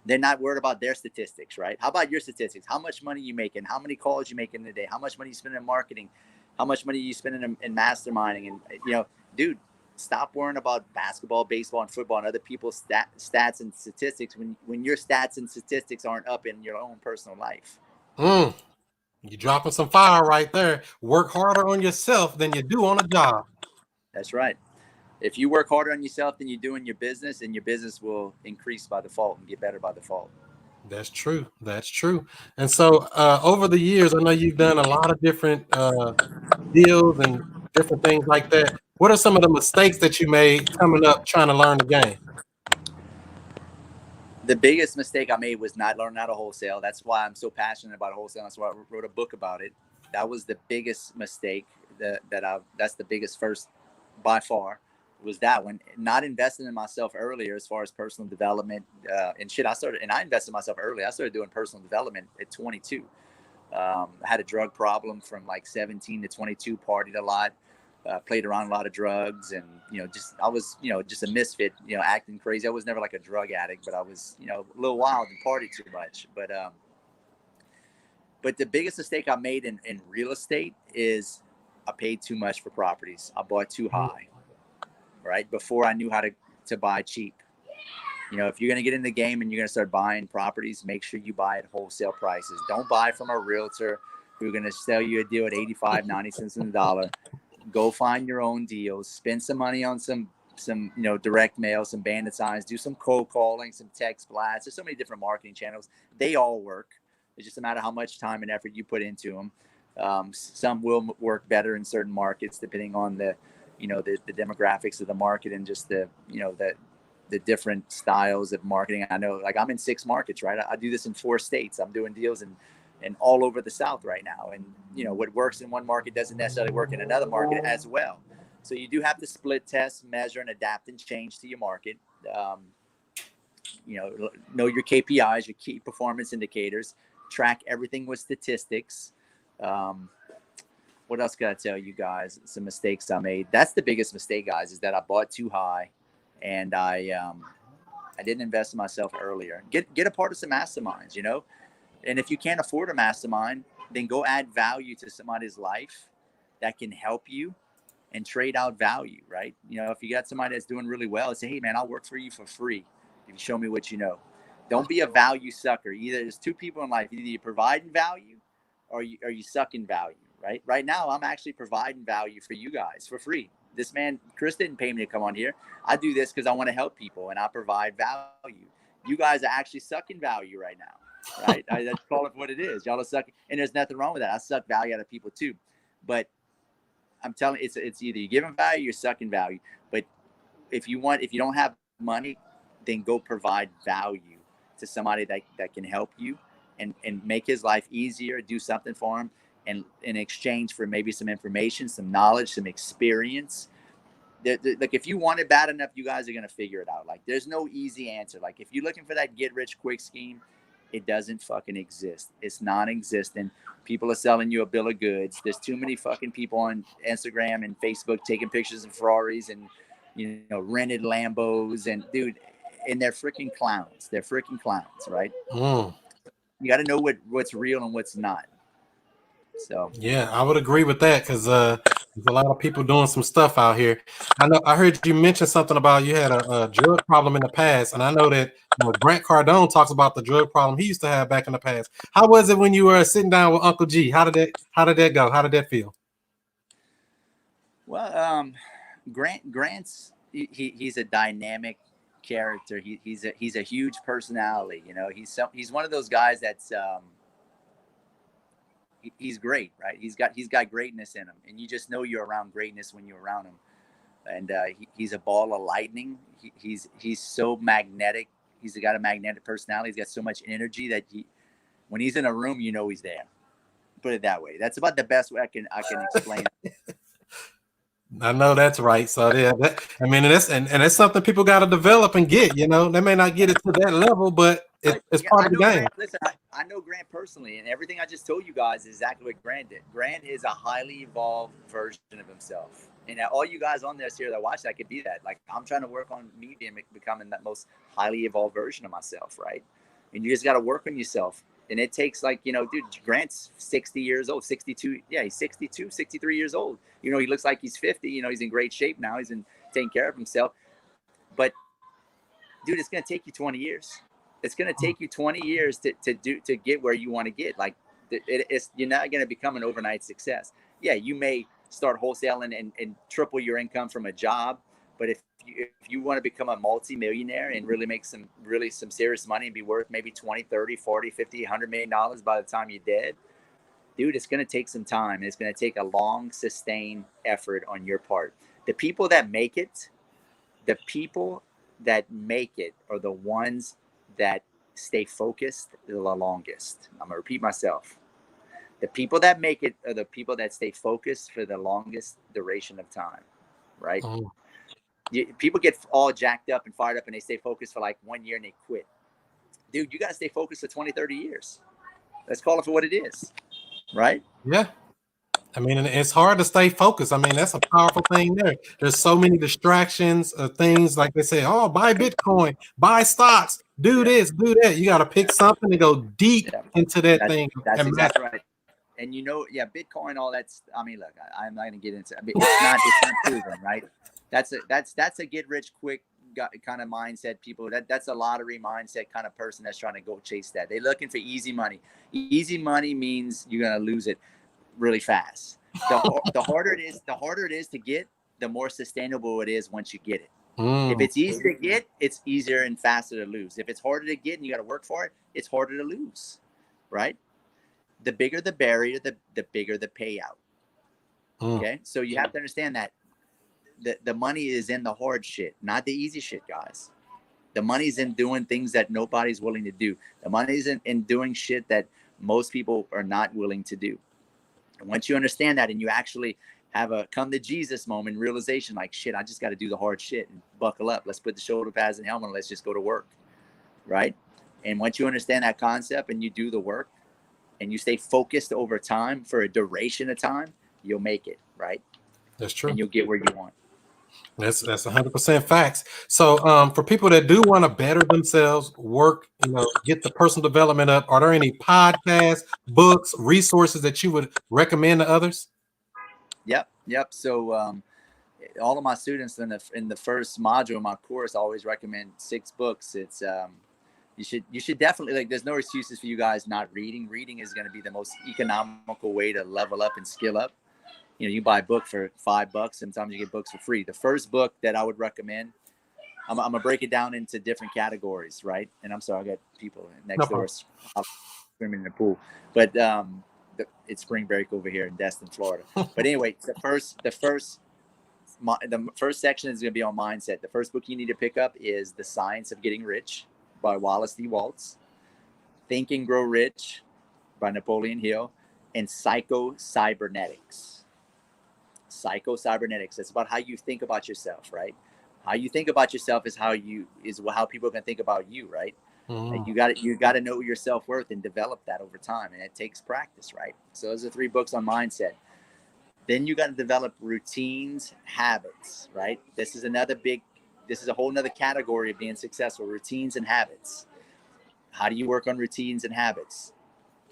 they're not worried about their statistics, right? How about your statistics? How much money you making? How many calls you making a day? How much money you spending in marketing? How much money you spending in masterminding? And dude, stop worrying about basketball, baseball, and football and other people's stats and statistics when your stats and statistics aren't up in your own personal life. You're dropping some fire right there. Work harder on yourself than you do on a job. That's right. If you work harder on yourself than you do in your business, then your business will increase by default and get better by default. That's true. And so over the years, I know you've done a lot of different deals and different things like that. What are some of the mistakes that you made coming up trying to learn the game? The biggest mistake I made was not learning how to wholesale. That's why I'm so passionate about wholesale. That's why I wrote a book about it. That was the biggest mistake that's the biggest first by far, was that one. Not investing in myself earlier as far as personal development and shit. I invested in myself early. I started doing personal development at 22. I had a drug problem from like 17 to 22, partied a lot, played around a lot of drugs, and I was just a misfit, acting crazy. I was never like a drug addict, but I was a little wild and partied too much. But the biggest mistake I made in real estate is I paid too much for properties. I bought too high, right? Before I knew how to buy cheap. If you're going to get in the game and you're going to start buying properties, make sure you buy at wholesale prices. Don't buy from a realtor who's going to sell you a deal at 85, 90 cents on the dollar. Go find your own deals. Spend some money on some direct mail, some bandit signs, do some cold calling, some text blasts. There's so many different marketing channels. They all work. It's just a matter of how much time and effort you put into them. Some will work better in certain markets depending on the demographics of the market and just the different styles of marketing. I know, like, I'm in 6 markets, right? I do this in 4 states. I'm doing deals in and all over the South right now. And, you know, what works in one market doesn't necessarily work in another market as well. So you do have to split test, measure, and adapt and change to your market. You know your KPIs, your key performance indicators, track everything with statistics. What else can I tell you guys? Some mistakes I made. That's the biggest mistake, guys, is that I bought too high, and I didn't invest in myself earlier. Get a part of some masterminds, you know. And if you can't afford a mastermind, then go add value to somebody's life that can help you and trade out value, right? You know, if you got somebody that's doing really well, say, hey, man, I'll work for you for free if you show me what you know. Don't be a value sucker. Either there's two people in life. Either you're providing value or you sucking value, right? Right now, I'm actually providing value for you guys for free. This man, Chris, didn't pay me to come on here. I do this because I want to help people and I provide value. You guys are actually sucking value right now. Right? I call it what it is. Y'all are sucking, and there's nothing wrong with that. I suck value out of people too, but I'm telling you, it's either you're giving value, you're sucking value. But if you don't have money, then go provide value to somebody that can help you and make his life easier. Do something for him, and in exchange for maybe some information, some knowledge, some experience. Like if you want it bad enough, you guys are gonna figure it out. Like there's no easy answer. Like if you're looking for that get rich quick scheme, it doesn't fucking exist. It's non-existent. People are selling you a bill of goods. There's too many fucking people on Instagram and Facebook taking pictures of Ferraris and, you know, rented Lambos and dude, and they're freaking clowns. They're freaking clowns, right? You got to know what's real and what's not. So yeah, I would agree with that because there's a lot of people doing some stuff out here. I heard you mention something about you had a drug problem in the past, and I know that Grant Cardone talks about the drug problem he used to have back in the past. How was it when you were sitting down with Uncle G? How did that go? How did that feel? Well, Grant's he's a dynamic character. He's a huge personality. You know, he's one of those guys that's he's great, right? He's got greatness in him, and you just know you're around greatness when you're around him. And he's a ball of lightning. He's so magnetic. He's got a magnetic personality. He's got so much energy that when he's in a room, you know he's there. Put it that way. That's about the best way I can explain it. I know that's right. So yeah, that's something people got to develop and get. You know, they may not get it to that level, but it's part of the game. Grant, listen, I know Grant personally, and everything I just told you guys is exactly what Grant did. Grant is a highly evolved version of himself, and all you guys on this here that watch that could be that. Like I'm trying to work on me becoming that most highly evolved version of myself, right? And you just got to work on yourself. And it takes like, you know, dude, Grant's 60 years old, 62. Yeah, he's 62, 63 years old. You know, he looks like he's 50. You know, he's in great shape now. He's taking care of himself. But, dude, it's going to take you 20 years. It's going to take you 20 years to get where you want to get. Like, you're not going to become an overnight success. Yeah, you may start wholesaling and triple your income from a job. But if you want to become a multi-millionaire and really make some serious money and be worth maybe 20, 30, 40, 50, $100 million by the time you're dead, dude, it's going to take some time. It's going to take a long, sustained effort on your part. The people that make it are the ones that stay focused the longest. I'm going to repeat myself. The people that make it are the people that stay focused for the longest duration of time, right? Oh. People get all jacked up and fired up and they stay focused for like 1 year and they quit. Dude, you got to stay focused for 20, 30 years. Let's call it for what it is. Right? Yeah. I mean, it's hard to stay focused. I mean, that's a powerful thing there. There's so many distractions of things like they say, oh, buy Bitcoin, buy stocks, do this, do that. You got to pick something and go deep into that thing. That's exactly right. And you know, Bitcoin, all that's, I mean, look, I'm not going to get into it. It's not proven, right? That's a get rich quick kind of mindset. People that's a lottery mindset kind of person that's trying to go chase that. They're looking for easy money. Easy money means you're gonna lose it really fast. The harder it is to get, the more sustainable it is once you get it. If it's easy to get, it's easier and faster to lose. If it's harder to get and you got to work for it, it's harder to lose, right? The bigger the barrier, the bigger the payout. Okay, so you have to understand that. The money is in the hard shit, not the easy shit, guys. The money's in doing things that nobody's willing to do. The money's in doing shit that most people are not willing to do. And once you understand that and you actually have a come to Jesus moment, realization like, shit, I just got to do the hard shit and buckle up. Let's put the shoulder pads and helmet and let's just go to work. Right. And once you understand that concept and you do the work and you stay focused over time for a duration of time, you'll make it. Right. That's true. And you'll get where you want. That's 100% facts. So for people that do want to better themselves, work, get the personal development up, are there any podcasts, books, resources that you would recommend to others? Yep. So all of my students in the first module of my course, I always recommend 6 books. It's you should definitely, like, there's no excuses for you guys not reading. Reading is going to be the most economical way to level up and skill up. You buy a book for $5. Sometimes you get books for free. The first book that I would recommend, I'm gonna break it down into different categories, right? And I'm sorry, I got people next door swimming in the pool, but it's spring break over here in Destin, Florida. But anyway, the first section is gonna be on mindset. The first book you need to pick up is The Science of Getting Rich by Wallace D. Waltz, Think and Grow Rich by Napoleon Hill, and Psycho-Cybernetics. It's about how you think about yourself, right? How you think about yourself is how people can think about you, right? Like you got to know your self-worth and develop that over time, and it takes practice, right? So those are 3 books on mindset. Then you got to develop routines, habits, right? This is a whole nother category of being successful. Routines and habits. How do you work on routines and habits?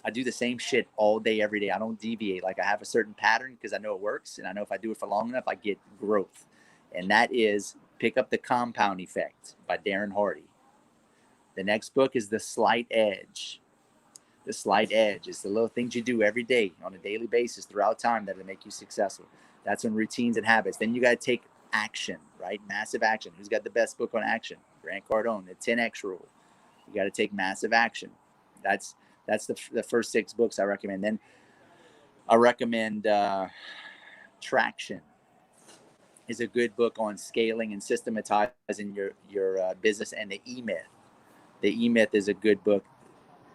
I do the same shit all day, every day. I don't deviate. Like, I have a certain pattern because I know it works. And I know if I do it for long enough, I get growth. And that is pick up The Compound Effect by Darren Hardy. The next book is The Slight Edge. The Slight Edge is the little things you do every day on a daily basis throughout time that'll make you successful. That's on routines and habits. Then you got to take action, right? Massive action. Who's got the best book on action? Grant Cardone, The 10X Rule. You got to take massive action. That's the first 6 books I recommend. Then I recommend Traction is a good book on scaling and systematizing your business, and the E-Myth. The E-Myth is a good book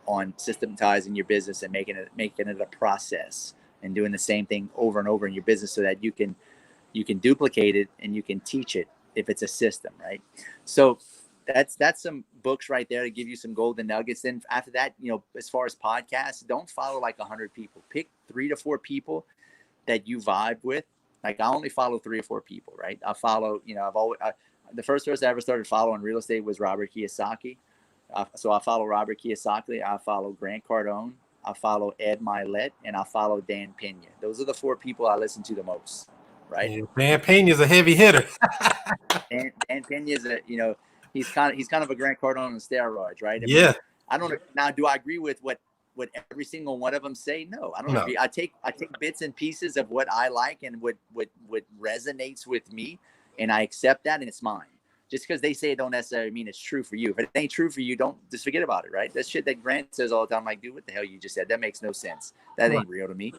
on systematizing your business and making it a process and doing the same thing over and over in your business so that you can duplicate it and you can teach it if it's a system, right? So that's some books right there to give you some golden nuggets. Then after that, as far as podcasts, don't follow like 100 people. Pick 3 to 4 people that you vibe with. Like, I only follow 3 or 4 people, right? I follow, the first person I ever started following in real estate was Robert Kiyosaki. So I follow Robert Kiyosaki. I follow Grant Cardone. I follow Ed Milet, and I follow Dan Pena. Those are the 4 people I listen to the most, right? Yeah, Dan Pena's a heavy hitter. Dan Pena's he's kind of a Grant Cardone on steroids, right? I don't know. Now, do I agree with what every single one of them say? No, I don't agree. I take bits and pieces of what I like and what resonates with me, and I accept that, and it's mine. Just because they say it don't necessarily mean it's true for you. If it ain't true for you, don't just forget about it, right? That shit that Grant says all the time, I'm like, dude, what the hell you just said? That makes no sense. That ain't real to me.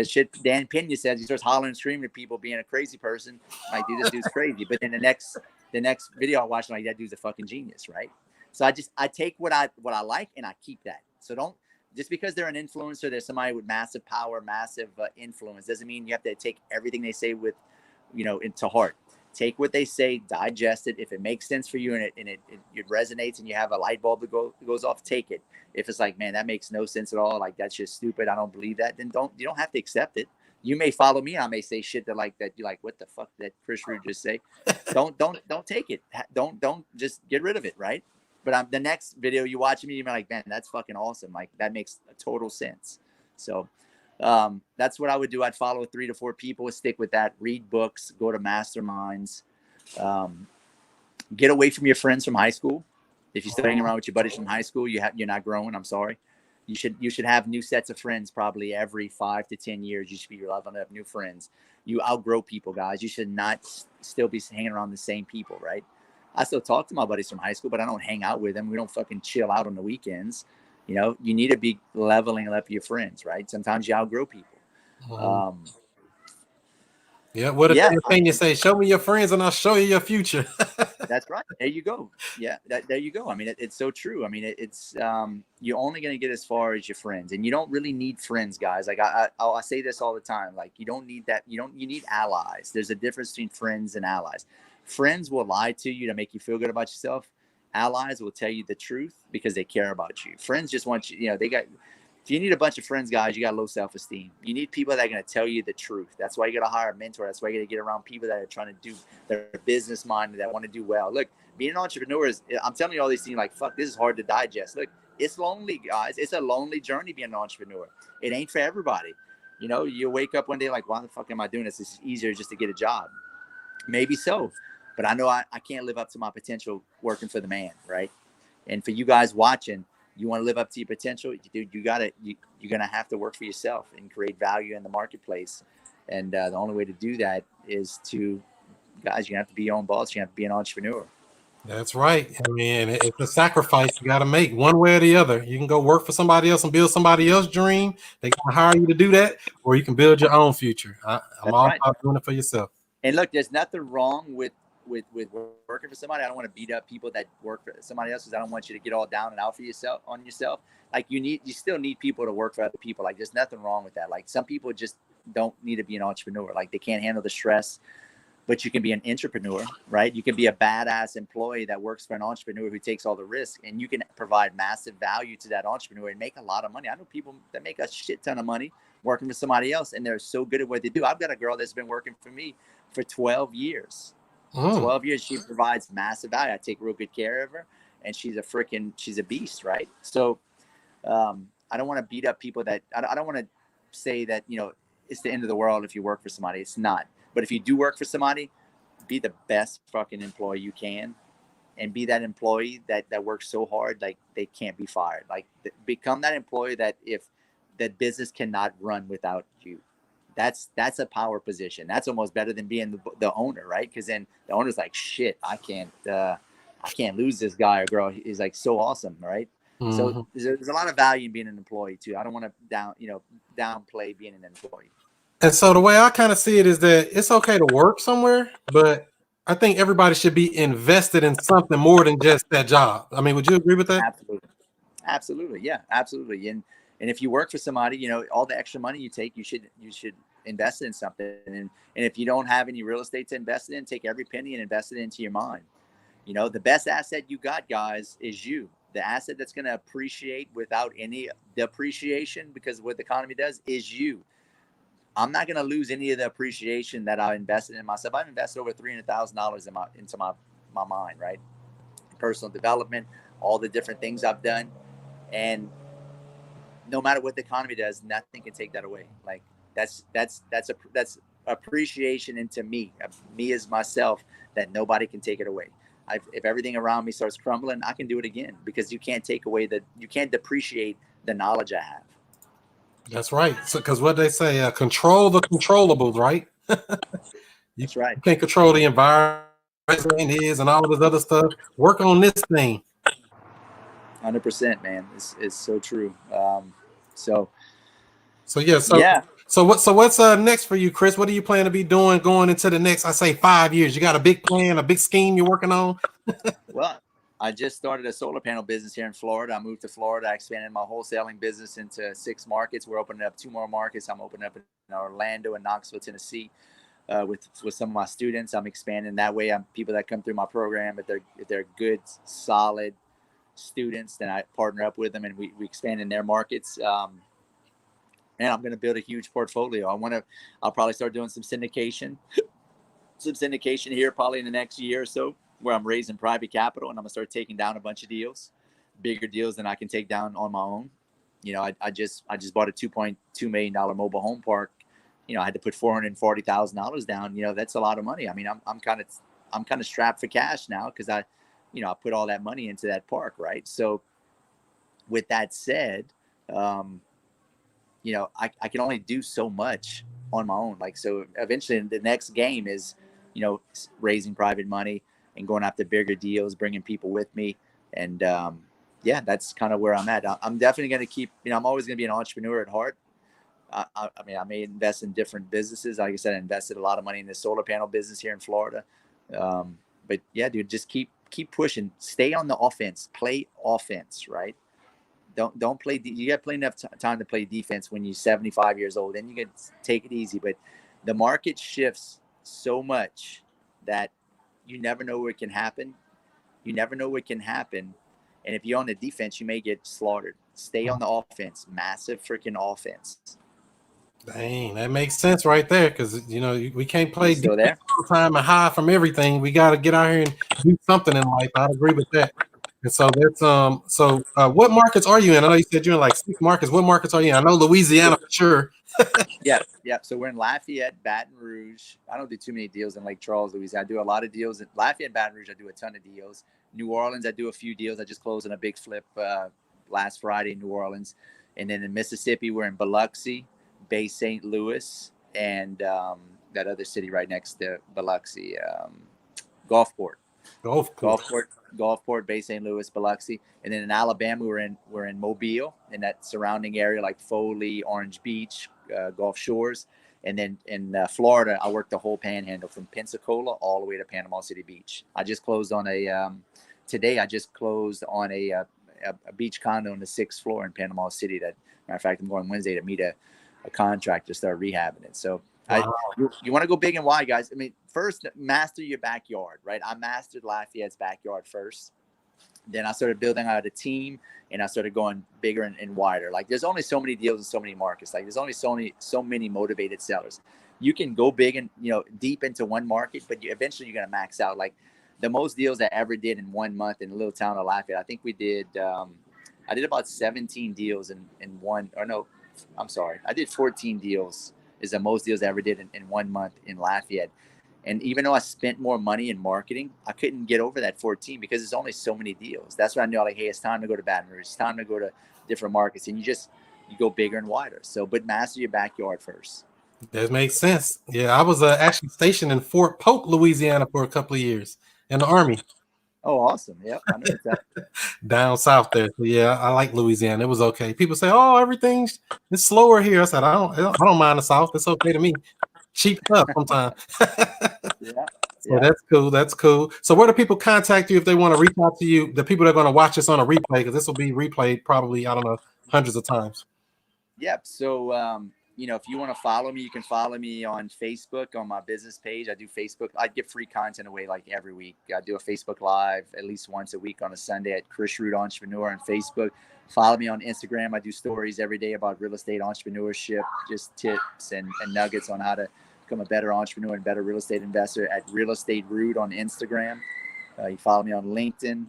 Shit Dan Pena says, he starts hollering and screaming at people being a crazy person. I'm like, dude, this dude's crazy. But then the next video I watched, I'm like, that dude's a fucking genius, right? So I take what I like and I keep that. So don't, just because they're an influencer, there's somebody with massive power, massive influence, doesn't mean you have to take everything they say with, into heart. Take what they say, digest it. If it makes sense for you and it resonates and you have a light bulb that goes off, take it. If it's like, man, that makes no sense at all, like that's just stupid, I don't believe that, then you don't have to accept it. You may follow me, I may say shit that you're like, what the fuck did Chris Rood just say? Don't take it. Don't just get rid of it, right? But the next video you watch me, you're like, man, that's fucking awesome. Like, that makes a total sense. So that's what I would do. I'd follow 3 to 4 people, stick with that, read books, go to masterminds, get away from your friends from high school. If you're still hanging around with your buddies from high school, you're not growing. I'm sorry. You should have new sets of friends probably every 5 to 10 years. You should be leveling up new friends. You outgrow people, guys. You should not still be hanging around the same people, right? I still talk to my buddies from high school, but I don't hang out with them. We don't fucking chill out on the weekends. You need to be leveling up your friends, right? Sometimes you outgrow people. What did Dan Pena say? Show me your friends and I'll show you your future. That's right. There you go. Yeah, there you go. I mean, it's so true. I mean, it's you're only going to get as far as your friends, and you don't really need friends, guys. Like I say this all the time. Like you don't need that. You need allies. There's a difference between friends and allies. Friends will lie to you to make you feel good about yourself. Allies will tell you the truth because they care about you. Friends just want you. You know, they got. If you need a bunch of friends, guys, you got low self-esteem. You need people that are going to tell you the truth. That's why you got to hire a mentor. That's why you got to get around people that are trying to do their business minded, that want to do well. Look, being an entrepreneur is, I'm telling you all these things like, fuck, this is hard to digest. Look, it's lonely, guys. It's a lonely journey being an entrepreneur. It ain't for everybody. You know, you wake up one day like, why the fuck am I doing this? It's easier just to get a job. Maybe so. But I know I can't live up to my potential working for the man, right? And for you guys watching, you want to live up to your potential, dude, you're going to have to work for yourself and create value in the marketplace. And the only way to do that is to, guys, you have to be your own boss. You have to be an entrepreneur. That's right. I mean, it's a sacrifice you got to make one way or the other. You can go work for somebody else and build somebody else's dream. They can hire you to do that, or you can build your own future. I'm all about doing it for yourself. And look, there's nothing wrong with working for somebody. I don't want to beat up people that work for somebody else because I don't want you to get all down and out for yourself on yourself. Like you still need people to work for other people. Like there's nothing wrong with that. Like some people just don't need to be an entrepreneur. Like they can't handle the stress, but you can be an entrepreneur, right? You can be a badass employee that works for an entrepreneur who takes all the risk, and you can provide massive value to that entrepreneur and make a lot of money. I know people that make a shit ton of money working for somebody else, and they're so good at what they do. I've got a girl that's been working for me for 12 years. 12 years. She provides massive value. I take real good care of her, and she's a beast, right? So I don't want to beat up people that I don't want to say that, you know, it's the end of the world if you work for somebody. It's not. But if you do work for somebody, be the best fucking employee you can, and be that employee that works so hard, like they can't be fired. Like become that employee that if that business cannot run without you. That's a power position. That's almost better than being the owner, right? Because then the owner's like, shit, I can't lose this guy or girl. He's like so awesome, right? Mm-hmm. So there's a lot of value in being an employee too. I don't want to downplay being an employee. And so the way I kind of see it is that it's okay to work somewhere, but I think everybody should be invested in something more than just that job. I mean, would you agree with that? Absolutely. Yeah, absolutely. And if you work for somebody, you know, all the extra money you take, you should invest it in something. And if you don't have any real estate to invest in, take every penny and invest it into your mind. You know, the best asset you got, guys, is you. The asset that's going to appreciate without any depreciation, because what the economy does, is you. I'm not going to lose any of the appreciation that I invested in myself. I've invested over $300,000 into my mind, right? Personal development, all the different things I've done. And no matter what the economy does, nothing can take that away. Like that's appreciation into me as myself, that nobody can take it away. If everything around me starts crumbling, I can do it again, because you can't depreciate the knowledge I have. That's right. So, because what they say, control the controllables, right? That's right. You can't control the environment and all of this other stuff. Work on this thing. 100%, man. It's so true. So what's next for you, Chris? What do you plan to be doing going into the next, I say, 5 years? You got a big plan, a big scheme you're working on? Well, I just started a solar panel business here in Florida. I moved to Florida. I expanded my wholesaling business into 6 markets. We're opening up 2 more markets. I'm opening up in Orlando and Knoxville, Tennessee, with some of my students. I'm expanding that way. People that come through my program, if they're good, solid students, then I partner up with them and we expand in their markets. And I'm going to build a huge portfolio. I'll probably start doing some syndication here probably in the next year or so, where I'm raising private capital, and I'm gonna start taking down a bunch of deals, bigger deals than I can take down on my own. You know, I just bought a $2.2 million mobile home park. You know, I had to put $440,000 down. You know, that's a lot of money. I mean, I'm kind of strapped for cash now, because I put all that money into that park, right? So with that said, you know, I can only do so much on my own. Like, so eventually the next game is, you know, raising private money and going after bigger deals, bringing people with me. And yeah, that's kind of where I'm at. I'm definitely going to keep, you know, I'm always going to be an entrepreneur at heart. I mean, I may invest in different businesses. Like I said, I invested a lot of money in the solar panel business here in Florida. but yeah, dude, just keep pushing. Stay on the offense. Play offense, right? Don't play. You got plenty enough time to play defense when you're 75 years old. Then you can take it easy. But the market shifts so much that you never know what can happen. You never know what can happen. And if you're on the defense, you may get slaughtered. Stay on the offense. Massive freaking offense. Dang, that makes sense right there, because we can't play Still there all the time and hide from everything. We got to get out here and do something in life. I agree with that. And so that's what markets are you in? I know you said you're in like 6 markets. What markets are you in? I know Louisiana for sure. Yeah. So we're in Lafayette, Baton Rouge. I don't do too many deals in Lake Charles, Louisiana. I do a lot of deals in Lafayette, Baton Rouge. I do a ton of deals. New Orleans, I do a few deals. I just closed on a big flip last Friday in New Orleans. And then in Mississippi, we're in Biloxi, Bay St. Louis, and that other city right next to Biloxi, Gulfport. Gulfport, Bay St. Louis, Biloxi. And then in Alabama, we're in Mobile, in that surrounding area like Foley, Orange Beach, Gulf Shores. And then in Florida, I work the whole panhandle from Pensacola all the way to Panama City Beach. I just closed on today I just closed on a beach condo on the 6th floor in Panama City. That, matter of fact, I'm going Wednesday to meet a contractor to start rehabbing it. So wow. You want to go big and wide, guys. I mean, first, master your backyard, right? I mastered Lafayette's backyard first. Then I started building out a team, and I started going bigger and wider. Like, there's only so many deals in so many markets. Like, there's only so many motivated sellers. You can go big and, deep into one market, but eventually you're going to max out. Like, the most deals I ever did in 1 month in a little town of Lafayette, I think we did, I did about 17 deals in one, or no, I'm sorry. I did 14 deals is the most deals I ever did in 1 month in Lafayette. And even though I spent more money in marketing, I couldn't get over that 14 because there's only so many deals. That's when I knew, like, hey, it's time to go to Baton Rouge. It's time to go to different markets. And you go bigger and wider. So, but master your backyard first. That makes sense. Yeah, I was actually stationed in Fort Polk, Louisiana for a couple of years in the Army. Oh, awesome. Yep, I know that. Down south there. So yeah, I like Louisiana. It was okay. People say, oh, everything's slower here. I said, I don't mind the South. It's okay to me. Cheap stuff sometimes. Yeah. So that's cool. That's cool. So where do people contact you if they want to reach out to you? The people that are going to watch this on a replay, because this will be replayed probably, I don't know, hundreds of times. Yep. So, if you want to follow me, you can follow me on Facebook on my business page. I do Facebook. I give free content away like every week. I do a Facebook Live at least once a week on a Sunday at Chris Rood Entrepreneur on Facebook. Follow me on Instagram. I do stories every day about real estate entrepreneurship, just tips and nuggets on how to become a better entrepreneur and better real estate investor at Real Estate Rood on Instagram. You follow me on LinkedIn,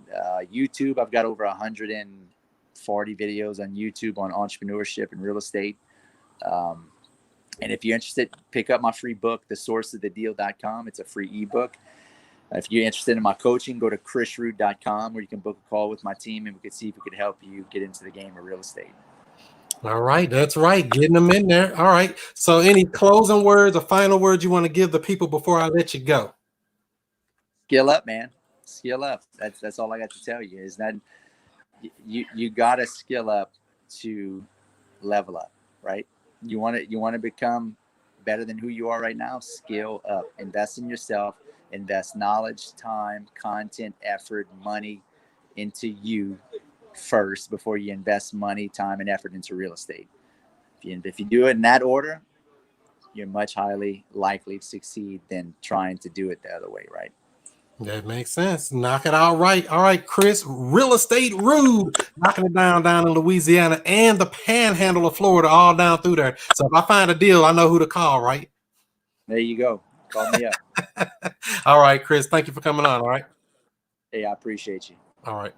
YouTube. I've got over 140 videos on YouTube on entrepreneurship and real estate. And if you're interested, pick up my free book, thesourceofthedeal.com. It's a free ebook. If you're interested in my coaching, go to chrisrood.com, where you can book a call with my team, and we could see if we could help you get into the game of real estate. All right. That's right. Getting them in there. All right. So any closing words or final words you want to give the people before I let you go? Skill up, man. Skill up. That's all I got to tell you, is that you got to skill up to level up, right? You want to become better than who you are right now. Skill up. Invest in yourself. Invest knowledge, time, content, effort, money into you first before you invest money, time, and effort into real estate. If you do it in that order, you're much highly likely to succeed than trying to do it the other way, right? That makes sense. Knock it out right. All right, Chris, Real Estate Rood, knocking it down in Louisiana and the Panhandle of Florida, all down through there. So if I find a deal, I know who to call, right? There you go. Call me up. All right, Chris, thank you for coming on. All right. Hey, I appreciate you. All right.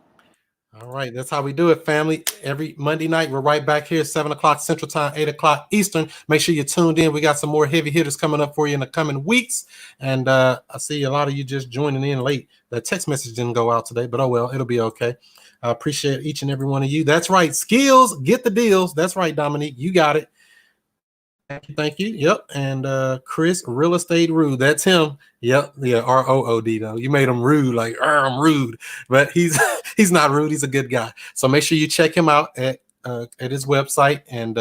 All right. That's how we do it, family. Every Monday night, we're right back here, 7 o'clock Central Time, 8 o'clock Eastern. Make sure you're tuned in. We got some more heavy hitters coming up for you in the coming weeks. And I see a lot of you just joining in late. The text message didn't go out today, but oh well, it'll be okay. I appreciate each and every one of you. That's right. Skills, get the deals. That's right, Dominique. You got it. Thank you. Yep. And Chris, Real Estate Rood. That's him. Yep. Yeah. ROOD though. You made him rude, like I'm rude, but he's not rude. He's a good guy. So make sure you check him out at his website, and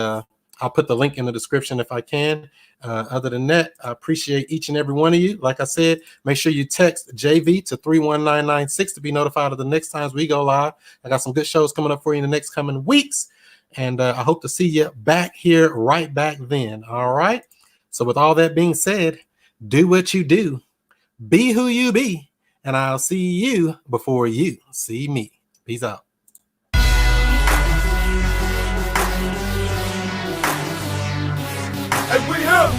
I'll put the link in the description if I can. Other than that, I appreciate each and every one of you. Like I said, make sure you text JV to 31996 to be notified of the next times we go live. I got some good shows coming up for you in the next coming weeks. And I hope to see you back here right back then. All right. So with all that being said, do what you do. Be who you be. And I'll see you before you see me. Peace out. And we here.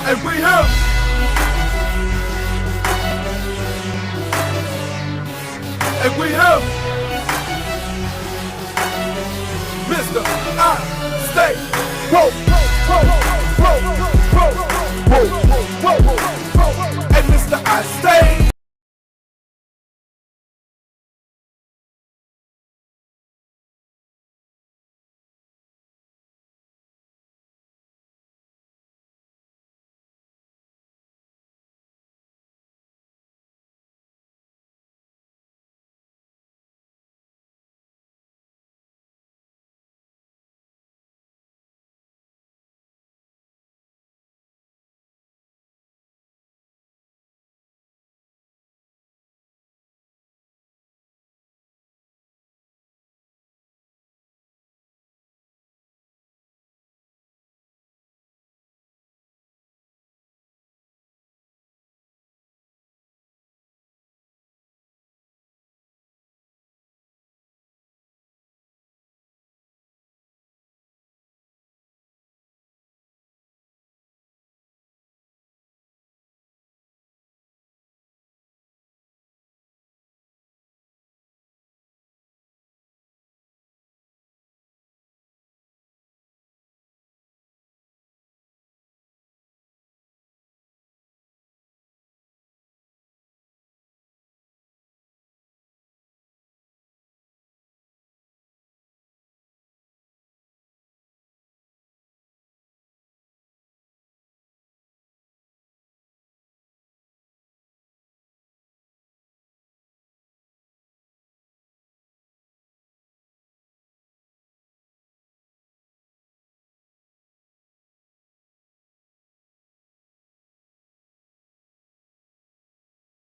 And we here. And we here. Mr. I stay.